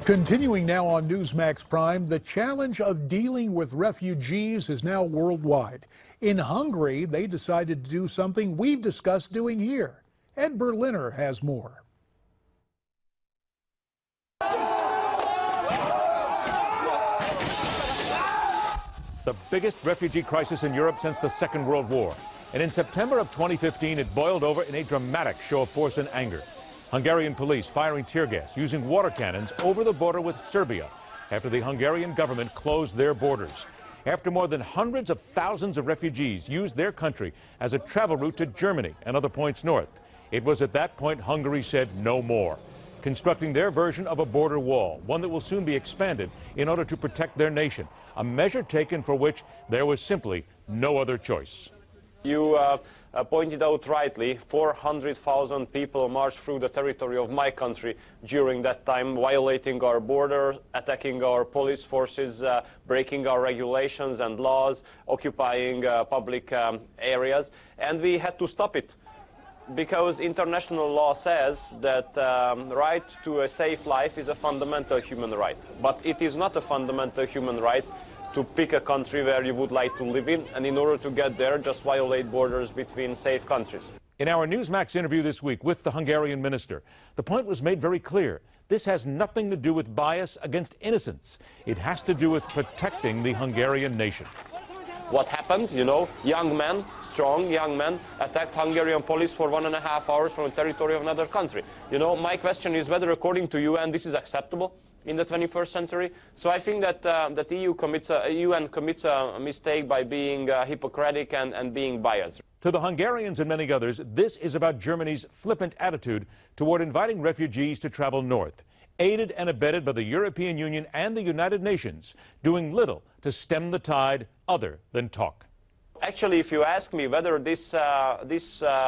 Continuing now on Newsmax Prime, the challenge of dealing with refugees is now worldwide. In Hungary, they decided to do something we've discussed doing here. Ed Berliner has more. The biggest refugee crisis in Europe since the Second World War. And in September of 2015, it boiled over in a dramatic show of force and anger. Hungarian police firing tear gas, using water cannons over the border with Serbia after the Hungarian government closed their borders. After more than hundreds of thousands of refugees used their country as a travel route to Germany and other points north, it was at that point Hungary said no more, constructing their version of a border wall, one that will soon be expanded in order to protect their nation, a measure taken for which there was simply no other choice. You pointed out rightly, 400,000 people marched through the territory of my country during that time, violating our border, attacking our police forces, breaking our regulations and laws, occupying public areas, and we had to stop it. Because international law says that right to a safe life is a fundamental human right. But it is not a fundamental human right to pick a country where you would like to live in, and in order to get there, just violate borders between safe countries. In our Newsmax interview this week with the Hungarian minister, the point was made very clear. This has nothing to do with bias against innocents. It has to do with protecting the Hungarian nation. What happened, you know, young men, strong young men, attacked Hungarian police for 1.5 hours from the territory of another country. You know, my question is whether, according to UN, this is acceptable in the 21st century. So I think that that UN commits a mistake by being hypocritic and being biased. To the Hungarians and many others, this is about Germany's flippant attitude toward inviting refugees to travel north, aided and abetted by the European Union and the United Nations, doing little to stem the tide other than talk. Actually, if you ask me whether this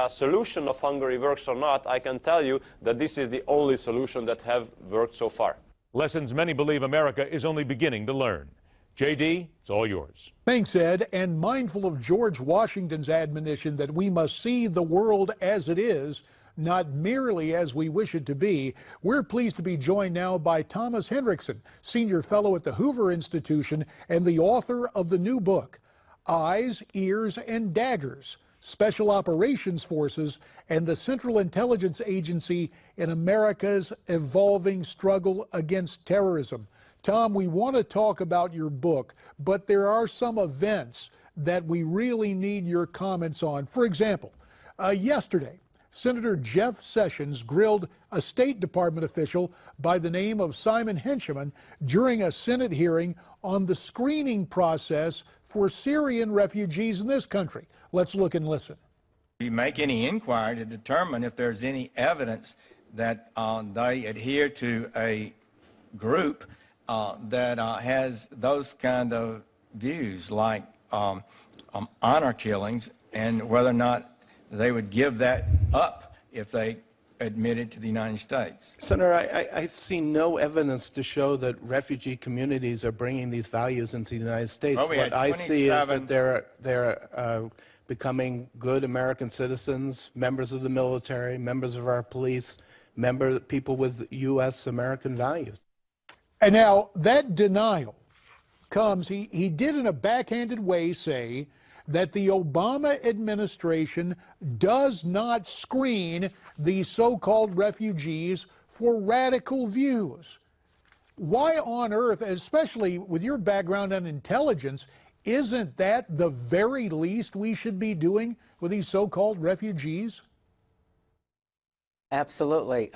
solution of Hungary works or not, I can tell you that this is the only solution that have worked so far. Lessons many believe America is only beginning to learn. JD, it's all yours. Thanks, Ed. And mindful of George Washington's admonition that we must see the world as it is, not merely as we wish it to be, we're pleased to be joined now by Thomas Henriksen, Senior Fellow at the Hoover Institution and the author of the new book, Eyes, Ears, and Daggers, Special Operations Forces and the Central Intelligence Agency in America's Evolving Struggle Against Terrorism. Tom, we want to talk about your book, but there are some events that we really need your comments on. For example, yesterday, Senator Jeff Sessions grilled a State Department official by the name of Simon Henchman during a Senate hearing on the screening process for Syrian refugees in this country. Let's look and listen. You make any inquiry to determine if there's any evidence that they adhere to a group that has those kind of views, like honor killings, and whether or not they would give that up if they admitted to the United States. Senator, I've seen no evidence to show that refugee communities are bringing these values into the United States. Well, what I see is that they're becoming good American citizens, members of the military, members of our police, people with U.S. American values. And now that denial comes, he did in a backhanded way say that the Obama administration does not screen these so-called refugees for radical views. Why on earth, especially with your background in intelligence, isn't that the very least we should be doing with these so-called refugees? Absolutely.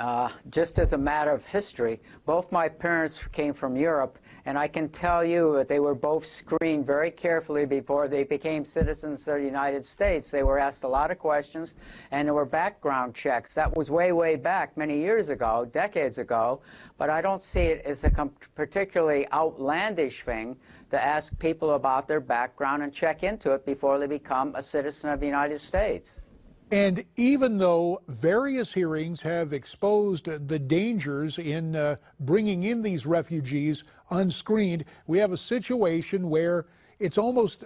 Just as a matter of history, both my parents came from Europe, and I can tell you that they were both screened very carefully before they became citizens of the United States. They were asked a lot of questions, and there were background checks. That was way, way back, many years ago, decades ago, but I don't see it as a particularly outlandish thing to ask people about their background and check into it before they become a citizen of the United States. And even though various hearings have exposed the dangers in bringing in these refugees unscreened, we have a situation where it's almost,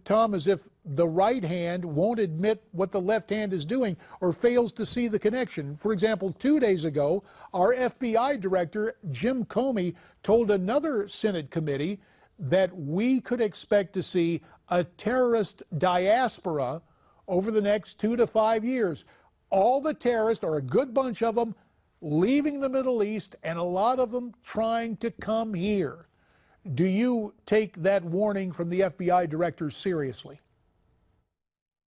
Tom, as if the right hand won't admit what the left hand is doing or fails to see the connection. For example, 2 days ago, our FBI director, Jim Comey, told another Senate committee that we could expect to see a terrorist diaspora over the next 2 to 5 years. All the terrorists, or a good bunch of them, leaving the Middle East, and a lot of them trying to come here. Do you take that warning from the FBI director seriously?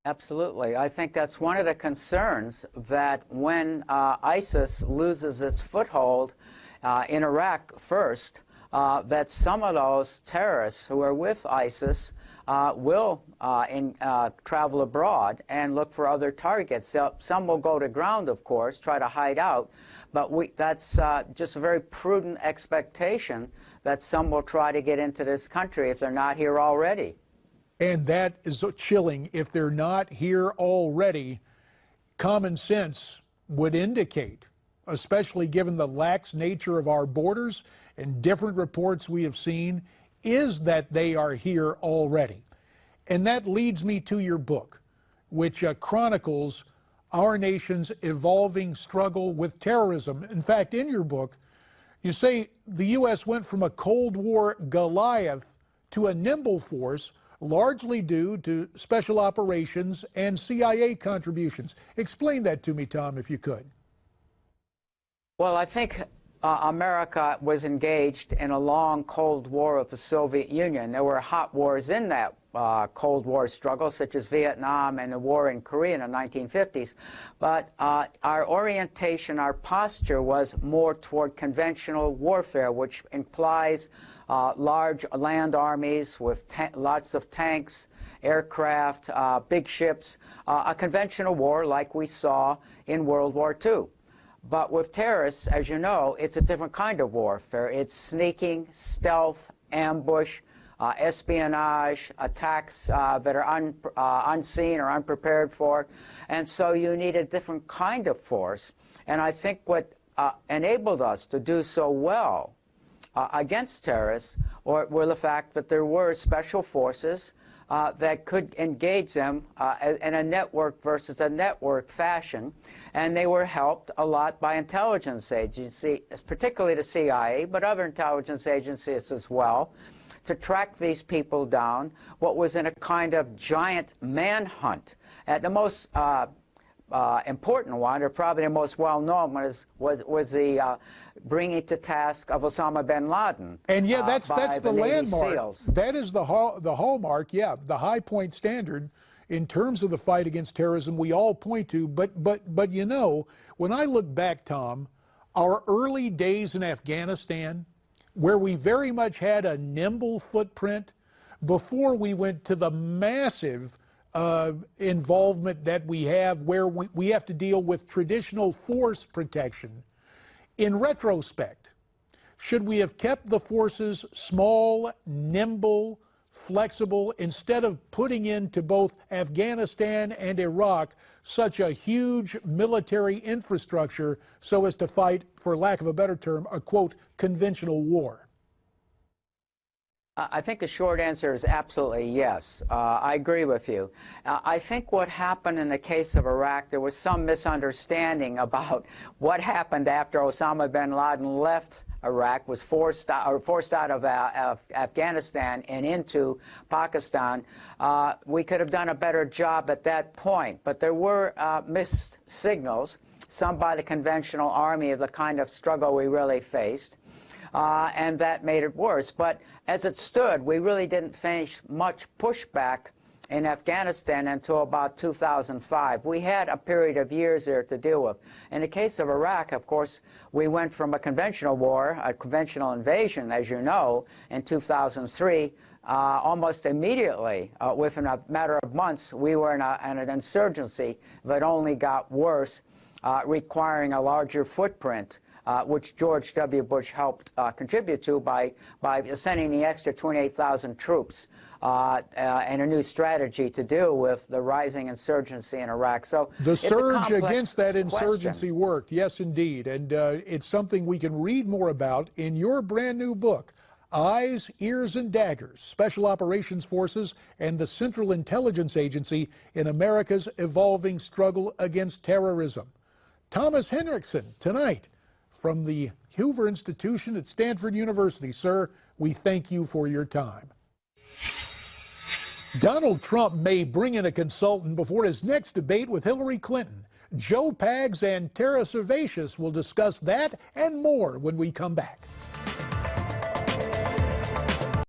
Absolutely. I think that's one of the concerns, that when ISIS loses its foothold in Iraq first, that some of those terrorists who are with ISIS will travel abroad and look for other targets. Some will go to ground, of course, try to hide out, but that's just a very prudent expectation that some will try to get into this country if they're not here already. And that is chilling. If they're not here already, common sense would indicate, especially given the lax nature of our borders and different reports we have seen, is that they are here already. And that leads me to your book, which chronicles our nation's evolving struggle with terrorism. In fact, in your book, you say the U.S. went from a Cold War Goliath to a nimble force, largely due to special operations and CIA contributions. Explain that to me, Tom, if you could. Well, I think America was engaged in a long Cold War with the Soviet Union. There were hot wars in that Cold War struggle, such as Vietnam and the war in Korea in the 1950s. But our orientation, our posture was more toward conventional warfare, which implies large land armies with lots of tanks, aircraft, big ships, a conventional war like we saw in World War II. But with terrorists, as you know, it's a different kind of warfare. It's sneaking, stealth, ambush, espionage, attacks that are unseen or unprepared for. And so you need a different kind of force. And I think what enabled us to do so well against terrorists were the fact that there were special forces that could engage them in a network versus a network fashion, and they were helped a lot by intelligence agencies, particularly the CIA, but other intelligence agencies as well, to track these people down. What was in a kind of giant manhunt. The most important one, or probably the most well-known one, was the bringing to task of Osama bin Laden. And yeah, that's the landmark. SEALs. That is the hallmark, yeah, the high point standard in terms of the fight against terrorism we all point to. But you know, when I look back, Tom, our early days in Afghanistan, where we very much had a nimble footprint before we went to the massive involvement that we have, where we have to deal with traditional force protection. In retrospect, should we have kept the forces small, nimble, flexible, instead of putting into both Afghanistan and Iraq such a huge military infrastructure so as to fight, for lack of a better term, a, quote, conventional war? I think the short answer is absolutely yes. I agree with you. I think what happened in the case of Iraq, there was some misunderstanding about what happened after Osama bin Laden left Iraq, was forced out of Afghanistan and into Pakistan. We could have done a better job at that point, but there were missed signals, some by the conventional army, of the kind of struggle we really faced. And that made it worse. But as it stood, we really didn't face much pushback in Afghanistan until about 2005. We had a period of years there to deal with. In the case of Iraq, of course, we went from a conventional war, a conventional invasion, as you know, in 2003. Almost immediately, within a matter of months, we were in an insurgency that only got worse, requiring a larger footprint. Which George W. Bush helped contribute to by sending the extra 28,000 troops and a new strategy to deal with the rising insurgency in Iraq. So the surge against that insurgency worked, yes, indeed. And it's something we can read more about in your brand new book, Eyes, ears, and daggers, Special Operations Forces, and the Central Intelligence Agency in America's evolving struggle against terrorism. Thomas Henriksen, tonight, from the Hoover Institution at Stanford University. Sir, we thank you for your time. Donald Trump may bring in a consultant before his next debate with Hillary Clinton. Joe Pags and Tara Servatius will discuss that and more when we come back.